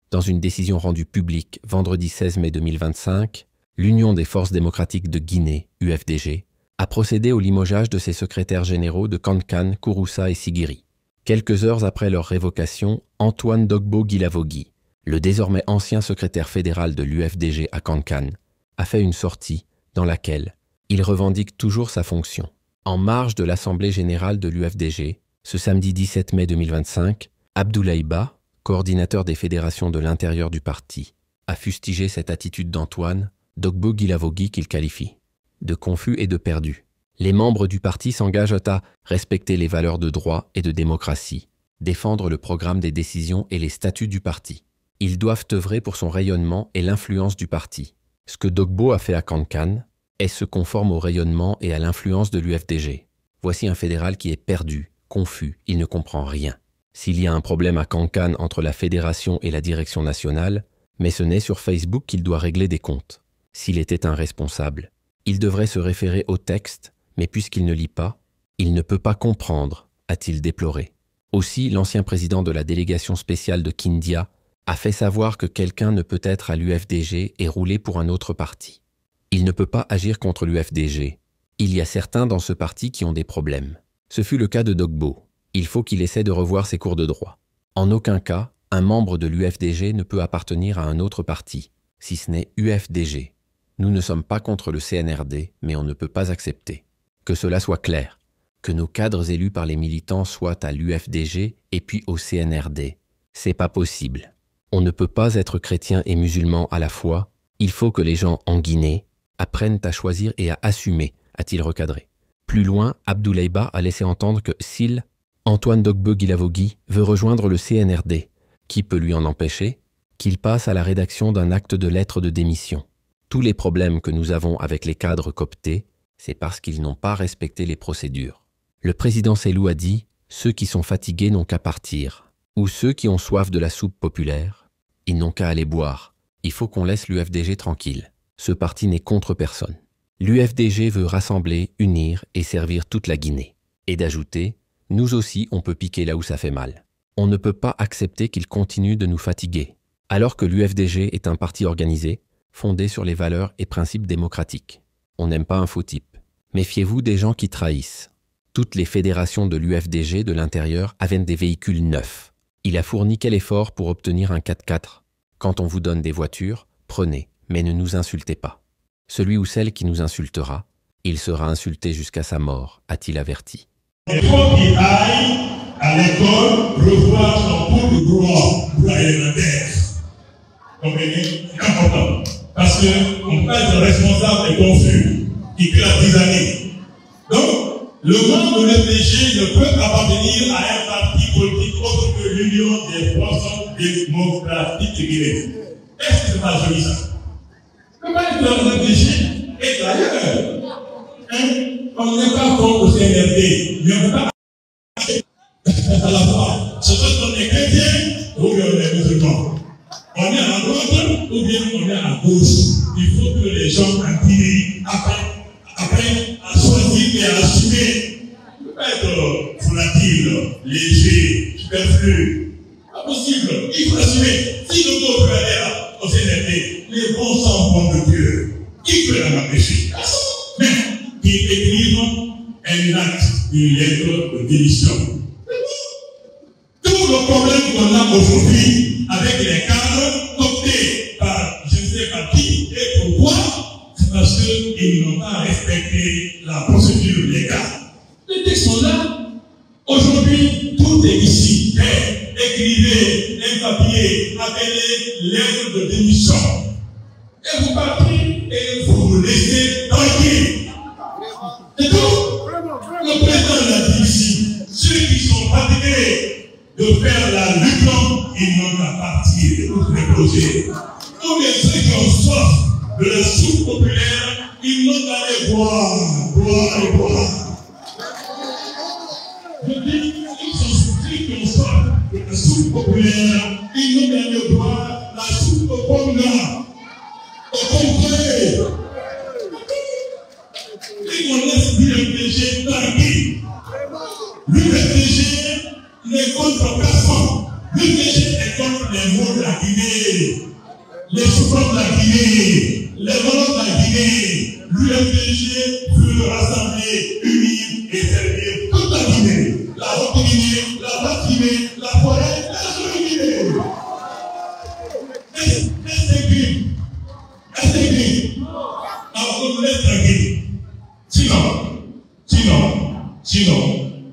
Dans une décision rendue publique vendredi 16 mai 2025, l'Union des forces démocratiques de Guinée, UFDG, a procédé au limogeage de ses secrétaires généraux de Kankan, Kouroussa et Sigiri. Quelques heures après leur révocation, Antoine Dogbo-Guilavogui, le désormais ancien secrétaire fédéral de l'UFDG à Kankan, a fait une sortie dans laquelle il revendique toujours sa fonction. En marge de l'Assemblée générale de l'UFDG, ce samedi 17 mai 2025, Abdoulaye Ba, coordinateur des fédérations de l'intérieur du parti, a fustigé cette attitude d'Antoine Dogbo-Guilavogui qu'il qualifie de confus et de perdu. Les membres du parti s'engagent à respecter les valeurs de droit et de démocratie, défendre le programme des décisions et les statuts du parti. Ils doivent œuvrer pour son rayonnement et l'influence du parti. Ce que Dogbo a fait à Kankan est se conforme au rayonnement et à l'influence de l'UFDG. Voici un fédéral qui est perdu, confus, il ne comprend rien. S'il y a un problème à Kankan entre la fédération et la direction nationale, mais ce n'est sur Facebook qu'il doit régler des comptes. S'il était un responsable, il devrait se référer au texte, mais puisqu'il ne lit pas, il ne peut pas comprendre, a-t-il déploré. Aussi, l'ancien président de la délégation spéciale de Kindia a fait savoir que quelqu'un ne peut être à l'UFDG et rouler pour un autre parti. Il ne peut pas agir contre l'UFDG. Il y a certains dans ce parti qui ont des problèmes. Ce fut le cas de Dogbo. Il faut qu'il essaie de revoir ses cours de droit. En aucun cas, un membre de l'UFDG ne peut appartenir à un autre parti, si ce n'est UFDG. Nous ne sommes pas contre le CNRD, mais on ne peut pas accepter. Que cela soit clair, que nos cadres élus par les militants soient à l'UFDG et puis au CNRD. C'est pas possible. On ne peut pas être chrétien et musulman à la fois. Il faut que les gens en Guinée apprennent à choisir et à assumer, a-t-il recadré. Plus loin, Abdoulaye Ba a laissé entendre que s'il, Antoine Dogbo-Guilavogui, veut rejoindre le CNRD, qui peut lui en empêcher, qu'il passe à la rédaction d'un acte de lettre de démission. Tous les problèmes que nous avons avec les cadres cooptés, c'est parce qu'ils n'ont pas respecté les procédures. Le président Selou a dit « Ceux qui sont fatigués n'ont qu'à partir » ou « Ceux qui ont soif de la soupe populaire, ils n'ont qu'à aller boire. Il faut qu'on laisse l'UFDG tranquille. Ce parti n'est contre personne. L'UFDG veut rassembler, unir et servir toute la Guinée. » Et d'ajouter « Nous aussi, on peut piquer là où ça fait mal. On ne peut pas accepter qu'ils continuent de nous fatiguer. » Alors que l'UFDG est un parti organisé, fondé sur les valeurs et principes démocratiques. On n'aime pas un faux type. Méfiez-vous des gens qui trahissent. Toutes les fédérations de l'UFDG de l'intérieur avaient des véhicules neufs. Il a fourni quel effort pour obtenir un 4x4 ? Quand on vous donne des voitures, prenez, mais ne nous insultez pas. Celui ou celle qui nous insultera, il sera insulté jusqu'à sa mort, a-t-il averti. Il faut qu'il aille à l'école revoir son cours de droit pour élémentaire. Comprenez ? C'est important. Parce qu'on peut être responsable des conflits qui créent 10 années. Donc, le membre de l'UFDG ne peut appartenir à un parti politique autre que l'Union des forces démocratiques de Guinée. Est-ce que c'est pas joli ça? Le parti de l'UFDG est d'ailleurs. On n'est pas contre le CNRD, mais on ne peut pas à la fois. Ce soit qu'on est chrétien ou bien on est musulman. On est à droite ou bien on est à gauche. Il faut que les gens en Guinée apprennent à choisir et à assumer. Il ne peut pas être volatile, léger, superflu. Pas possible. Il faut assumer. Si le groupe peut aller au CNRD, les bons sang vont de Dieu. Qui peut l'en empêcher? Mais qui écrivent un acte, une lettre de démission. Tout le problème qu'on a aujourd'hui avec les cadres optés par je ne sais pas qui et pourquoi, c'est parce qu'ils n'ont pas respecté la procédure légale. Les textes sont là. Aujourd'hui, tout est ici. Écrivez un papier appelé lettre de démission. Et vous partez et vous vous laissez tranquille. C'est tout. Le président l'a dit ici. Ceux qui sont fatigués de faire la lutte, ils n'ont qu'à partir de tous les projets. Ou bien ceux qui ont soif de la soupe populaire, ils n'ont qu'à aller boire, boire et boire. Je dis, ceux qui ont soif de la soupe populaire, ils n'ont qu'à aller boire la soupe au Conga. Au concret. Et on laisse l'UFDG tranquille. L'UFDG n'est contre personne. L'UFDG est contre les mots de la Guinée Guinée, les souffrances de la Guinée, les valeurs de la Guinée, l'UFDG veut rassembler, unir et servir toute la Guinée. La haute Guinée, la basse Guinée, la forêt, la jolie Guinée. Restez gris. Restez gris. Alors que vous êtes tranquille. Sinon,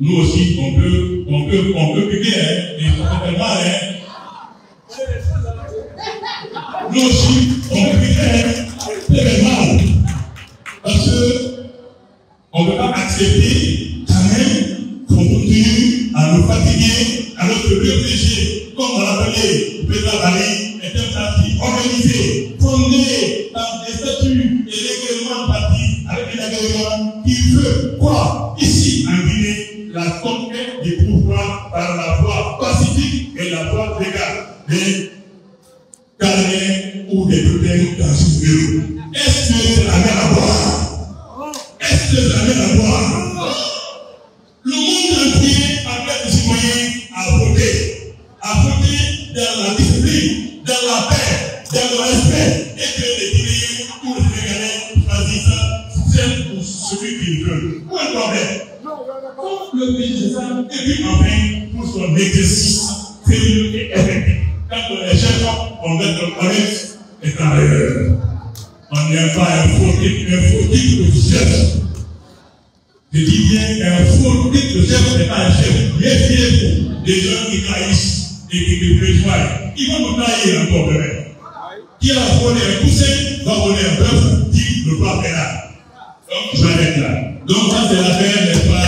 nous aussi, on peut piquer, et on peut mal, Nous aussi, on peut piquer, mal. Parce que, on ne peut pas accepter, quand même, qu'on continue à nous fatiguer, à notre UFDG, comme on l'appelait, le président Bali, est un parti organisé, fondé par des statuts et règlements de parti, avec un agrément qui veut quoi? Ici, en Guinée, la conquête du pouvoir par la voie pacifique et la voie légale des Canadiens ou des bulletins dans ce bureau. Est-ce que c'est la mer à boire? Est-ce que c'est la mer à boire? Le monde entier appelle les citoyens à voter dans la discipline, dans la paix, dans le respect, et que les Guinéens ou les Sénégalais choisissent celle ou celui qu'ils veulent. Où est le problème? Le pays, c'est ça. Et puis enfin, pour son exercice sérieux et effectif. Quand les chefs vont mettre le honnête et travailleur, on n'est pas un faux type de chef. Je dis bien un faux type de chef n'est pas un chef. Méfiez-vous des gens qui trahissent et qui prévoient. Ils vont nous trahir encore demain. Qui a volé un coussin va voler un bœuf, dit le droit pénal. Donc, je m'arrête là. Donc, ça, c'est l'affaire, n'est-ce pas,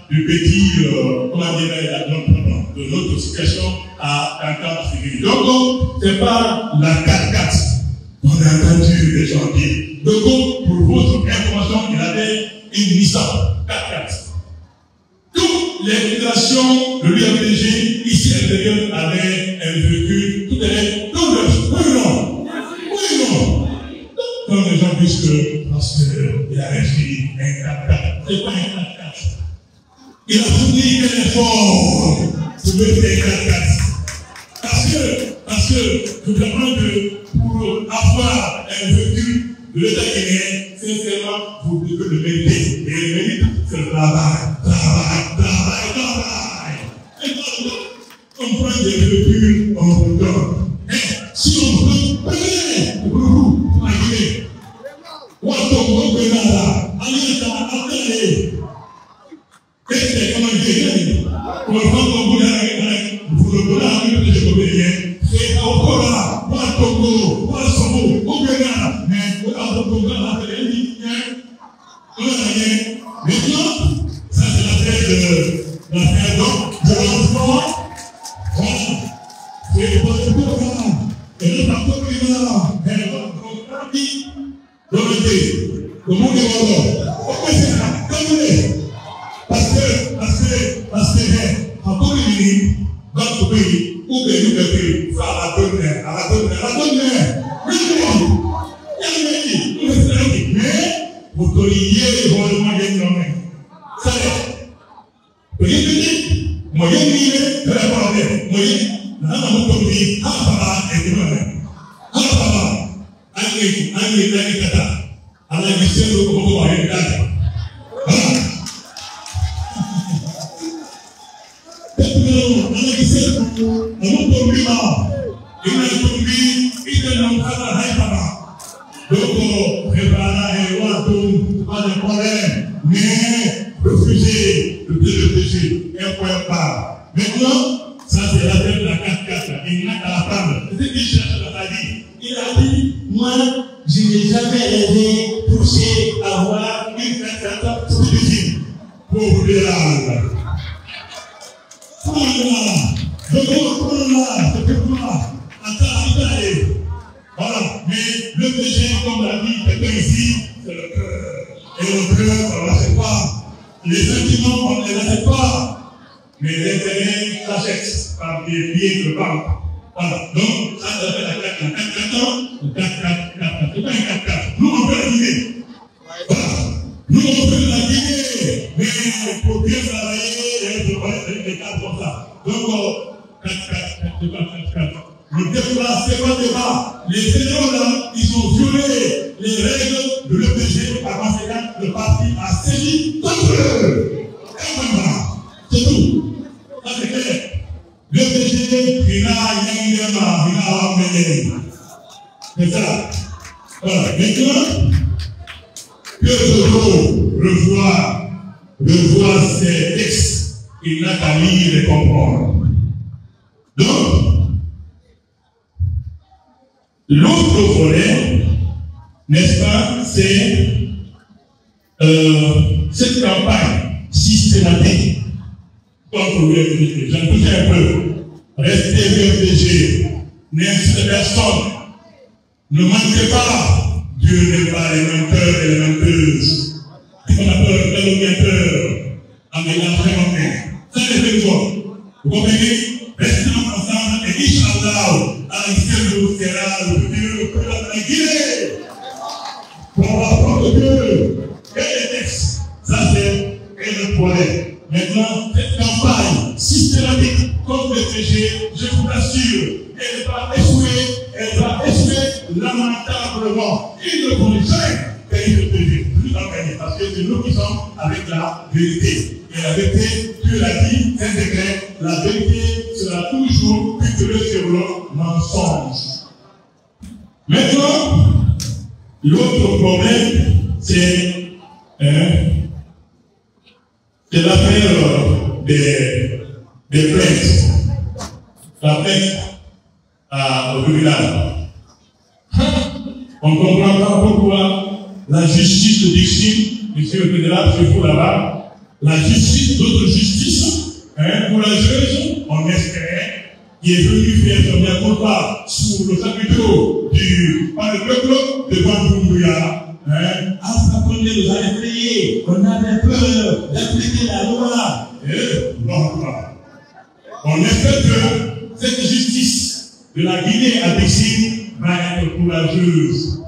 du petit, comment dirais je, de notre situation à Cancan Civil. Donc, c'est pas la 4-4. On a entendu des gens dire. Donc, pour votre information, il avait une Nissan 4-4. Toutes les migrations de l'UFDG ici à l'intérieur avaient un véhicule, tout est tout neuf. Oui ou non? Oui ou non? Donc les gens disent que parce qu'il a réussi un 4-4, c'est pas un 4-4. Il a fourni un effort pour mettre un 4-4. Parce que je comprends que pour avoir un véhicule de l'État guinéen, sincèrement, vous devez le mériter. Et le mérite, c'est le travail. Et quand on prend des véhicules, on vous donne. Si on veut, prenez pour vous, pour la Guinée. Ouattong, Benara, Aliata, Atale. Qu'est-ce que comment dire? Pour le prendre au bout vous le donnez à l'union de Jacobélien. C'est encore là, Ouattong, Ouattong, Benara. Mais Ouattong, là, c'est rien. Maintenant, ça c'est l'affaire donc de l'enfant. Voilà. C'est le programme. Et le programme, et le programme qui doit le monde est mort. Pourquoi c'est ça? Parce que, encore une minute, dans ce pays, où bien nous le pays, ça à la bonne mer. Oui, mais, vous colliez les volontaires des nommés. Ça est. Moyen de la parole, moyen, la montée, Alpha et Demain. Alpha, Annie Kata, à la mission de Coco et Dada. Voilà. Donc, préparer pas de problème, mais refuser le PDG, un point pas. Maintenant, ça c'est la tête de la 4-4, il n'a qu'à la prendre. C'est ce qu'il cherche dans sa vie. Il a dit, moi, je n'ai jamais rêvé pousser à avoir une 4-4 positive. Pauvre Béral. Voilà, mais le péché, comme l'a dit quelqu'un ici, c'est le cœur. Et le cœur, on ne l'accepte pas. Les sentiments, on ne les accepte pas. Mais l'intérêt s'achète par des billets de banque. Voilà, donc, ça s'appelle la 4-4. Le 4-4, c'est pas un 4-4. Nous, on peut la Guinée. Voilà. Nous, on peut la Guinée. Mais pour bien travailler, il faut connaître des cas comme ça. Donc, 4-4, c'est pas 4-4. Le développement là, c'est pas débat. Les généraux là, ils ont violé les règles de l'EPG. Par conséquent, le parti a saisi contre eux. C'est tout. Ça c'est clair. L'EPG, il a c'est ça. Voilà. Maintenant, que je revois ces textes, il n'a qu'à lire et comprendre. Donc, l'autre volet, n'est-ce pas, c'est cette campagne systématique contre l'UFDG. J'en touche un peu. Restez l'UFDG, n'incitez personne. Ne manquez pas. Dieu n'est pas les menteurs et les menteuses. On a peur, calomniateurs, en ayant vraiment fait. Ça, c'est le joie. Vous comprenez? Restons ensemble et Inch'Allah, à l'extérieur sera le futur de la Guinée. Pour la porte de Dieu. Et les textes. Ça, c'est le problème. Maintenant, cette campagne systématique contre le PG, je vous assure, elle va échouer lamentablement. Ils ne vont jamais gagner le PG. Nous allons gagner parce que c'est nous qui sommes avec la vérité. Et la vérité, Dieu l'a dit, c'est un décret, la vérité sera toujours victorieuse sur le mensonge. Maintenant, l'autre problème, c'est l'affaire des plaintes. La plainte au tribunal. On ne comprend pas pourquoi la justice de Dixie, monsieur le fédéral, c'est fou là-bas, la justice, d'autres justice, pour la juge, on espérait, qui est venu faire son bien combat sous le chapiteau par le peuple de Bandoumbouya. Ça nous a effrayés, on avait peur d'appliquer la loi. On espère que cette justice de la Guinée à Dixie va être courageuse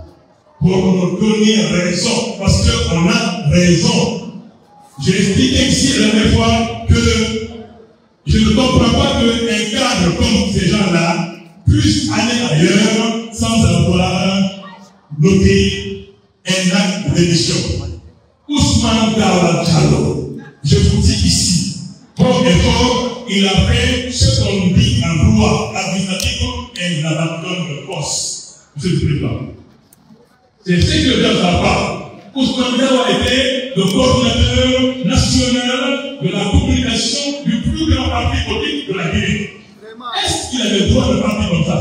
pour nous donner raison, parce qu'on a raison. J'ai expliqué ici la dernière fois que je ne comprends pas qu'un cadre comme ces gens-là puisse aller ailleurs sans avoir noté un acte de démission. Ousmane Gawal Diallo, je vous dis ici, pour effort, il a fait ce qu'on dit en droit administratif et il abandonne le poste. Monsieur le Président. C'est ce que je ne sais pas. Ousmane Gawal était le coordinateur national de la communication du plus grand parti politique de la Guinée. Est-ce qu'il avait le droit de partir comme ça?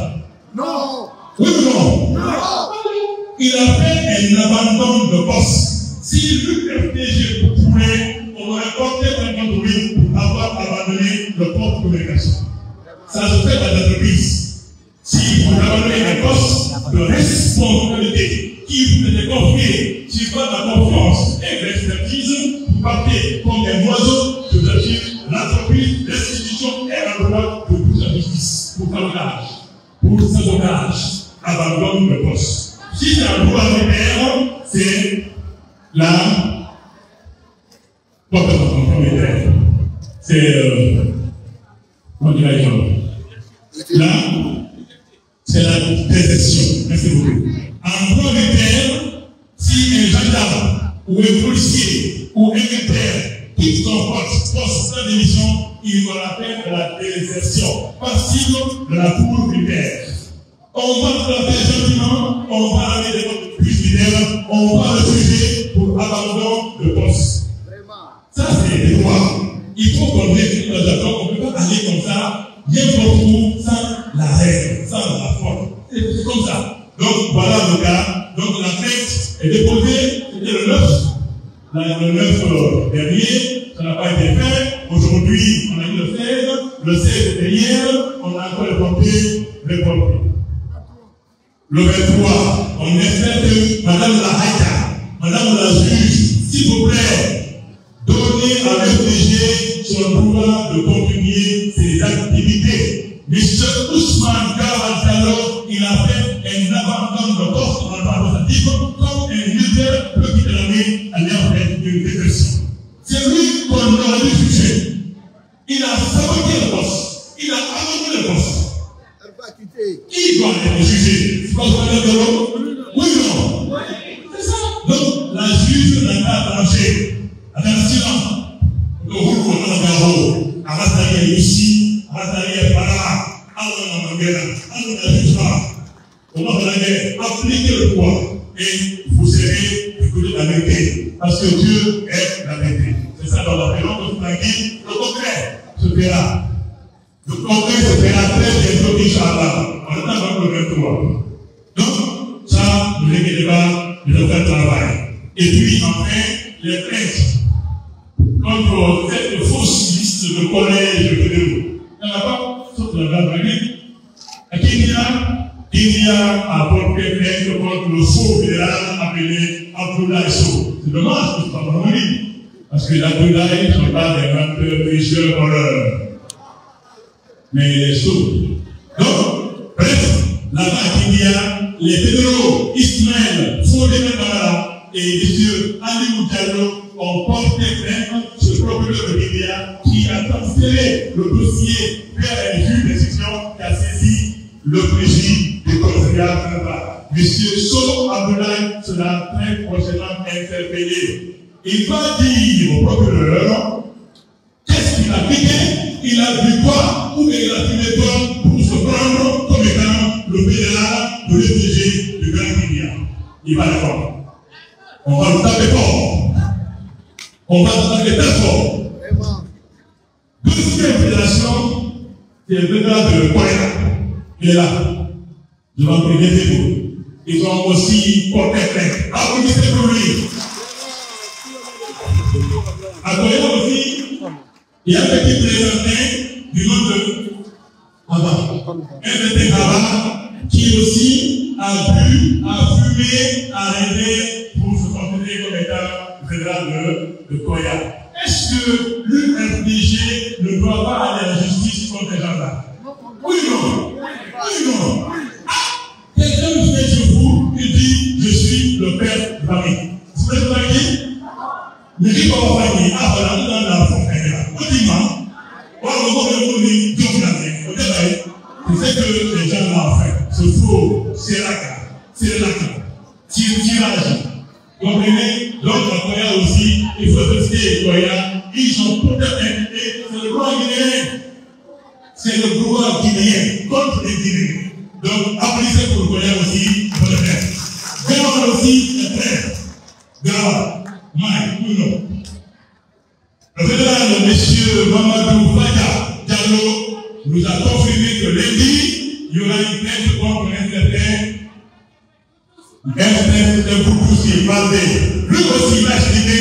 Non. Oui ou non? Non. Il a fait un abandon de poste. Si l'UFDG pouvait, on aurait porté un contre lui pour avoir abandonné le poste de communication. Ça se fait dans l'entreprise. Si vous abandonnez un poste de responsabilité qui vous était confié, si vous avez la confiance et l'expertise, vous partez comme un oiseau, je vous assure, l'entreprise, l'institution est en droit de toute la justice pour sabotage, abandon de poste. Si c'est un droit militaire, c'est la militaire. C'est comment dirais-je? Là, c'est la désertion. Merci beaucoup. En droit militaire, si un gendarme ou un policier ou un militaire quitte son poste sans démission, il va faire la désertion passive de la cour militaire. On va le faire gentiment, on va aller des votes plus fidèles, on va le juger pour abandon de poste. Ça, c'est le droit. Il faut qu'on ait un d'accord, on ne peut pas aller comme ça, n'importe où, sans la règle, sans la forme. C'est comme ça. Donc, voilà le cas. Donc, la plainte est déposée, c'était le 9. Le 9 dernier, ça n'a pas été fait. Aujourd'hui, on a eu le 16. Le 16 était hier, on a encore reporté. Le 23, on espère que Madame la Haïta, Madame la juge, s'il vous plaît, donnez à l'UFDG son droit de continuer ses activités. Monsieur Ousmane Gawal Diallo, il a fait un abandon de poste dans le administratif comme un militaire peut quitter l'armée à l'heure d'une dépression. C'est lui qu'on aurait dû juger. Il a saboté le poste. Il a abandonné le poste. Qui doit FDG. C'est pas ce qu'on a dit? Oui ou non? C'est ça. Donc, la juge n'a pas tranché. Attention. Le groupe on a gagné. Amatari ici, Amatari Parama, Allah Mangera, Allah Jusma. On va appliquer le poids et vous serez du côté de la vérité. Parce que Dieu est la vérité. C'est ça dans la période de Frankie. Le concret se fera. Le concret se fera très bientôt, Inch'Allah. On attend le 23. Donc, ça, ne l'inquiétez pas, je vais faire le travail. Et puis, enfin, les plaintes contre cette fausse liste de collèges fédéraux. Il n'y en a pas, sauf la grande Maghreb. À Kenya a porté plainte contre le faux fédéral appelé Abdoulaye Sow. C'est dommage que ce soit pas lui. Parce que l'Abdoulaye ne sont pas des menteurs, tricheurs, voleurs. Mais les Sow. Donc, bref, là-bas à Kenya, les fédéraux Ismaël Fodé Kamara et M. Ali Diallo ont porté plainte sur le procureur de Kenya qui a transféré le dossier vers un juge d'instruction qui a saisi le préjudice du commissariat central. M. Sow Abdoulaye sera très prochainement interpellé. Il va dire au procureur qu'est-ce qu'il a piqué, il a vu quoi, ou il a fumé quoi pour se prendre comme étant le fédéral de l'FDG du Grand Kenya. Il va répondre. On va le taper fort. On va le taper très fort. Deuxième fédération, c'est le fédéral de Koya. Il est là. Je vais en prier des mots. Ils ont aussi porté plainte. Applaudissez pour lui. À Koya aussi, il y a un petit présenté du nom de Abba. Un certain Abba qui aussi a bu, a fumé, a rêvé pour se considérer comme étant fédéral de Koya. Est-ce que l'UFDG ne doit pas aller à la justice contre ces gens-là? Oui ou non? Oui ou non? Quelqu'un vient chez vous et dit je suis le père de famille. Vous êtes pas qui? Mais qui va pas famille? Ah voilà, nous allons la fontaine là. Autrement, c'est ce que les gens là ont fait. Ce faux, c'est la tirage. Comprenez? Donc, la Koya aussi, il faut rester Koya. Ils ont tout à fait invité. C'est le droit guinéen. C'est le droit guinéen contre les Guinéens. Donc, applaudissez pour Koya aussi, pour le faire. Gawar aussi est prêt. Gawar, Mike, ou non. Le fédéral, M. Mamadou Faya Diallo, nous a confirmé que lundi, il y aura une plainte contre un certain Boubousi Valdé. Lui aussi, il a expliqué,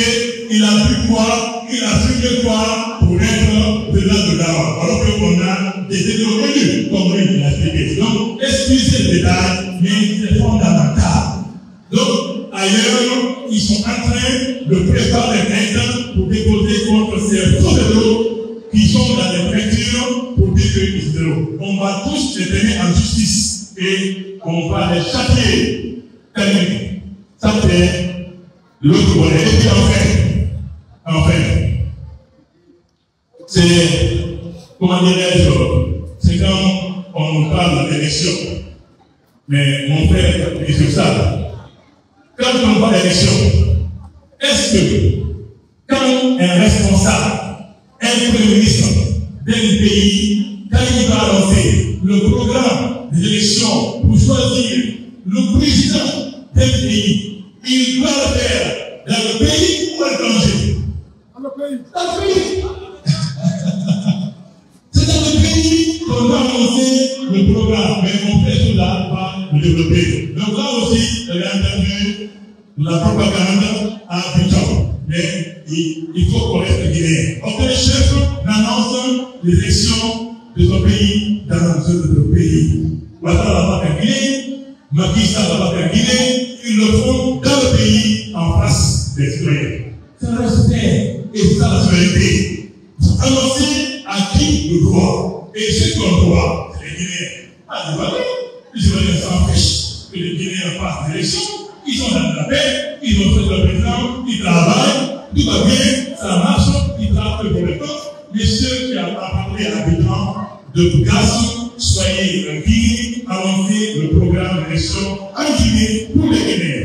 il a vu quoi, il a fumé quoi pour être fédéral de Gawar. Alors qu'on a des éléments connus, comme lui, il a expliqué. Donc, excusez le détail, mais c'est fondamental. Donc, ailleurs, ils sont en train de préparer maintenant pour déposer contre ces faux fédéraux qui sont dans les préfectures pour dire qu'ils sont fédéraux. On va tous les tenir en justice et on va les châtier. Ça fait l'autre volet. Et puis enfin, c'est, comment dirais-je, c'est quand on parle d'élection. Mais mon frère est sur ça. Quand on parle d'élection, est-ce que quand un responsable, un premier ministre d'un pays, quand il va lancer le programme des élections pour choisir le président d'un pays, il doit le faire dans le pays ou à l'étranger? Dans le pays. Dans le pays. C'est dans le pays qu'on doit lancer le programme, mais on fait cela par le développer. Donc là aussi, vous avez entendu la propagande à Abidjan. Mais il faut qu'on reste guinéen. Aucun chef n'annonce les élections de son pays dans un autre pays. Ouattara va pas faire Guinée, Macky Sall va pas faire Guinée, ils le font dans le pays en face des citoyens. C'est un respect et c'est ça la souveraineté. Annoncer à qui le droit. Et ce qu'on doit, c'est les Guinéens. Ah, les Ivoiriens s'en fichent que les Guinéens fassent des élections. Ils sont dans la paix, ils ont fait le président, ils travaillent, tout va bien, ça marche, ils travaillent pour le temps. Mais ceux qui ont parlé à l'habitant de Gassou, soyez tranquilles, avancez le programme de élections en Guinée pour les Guinéens.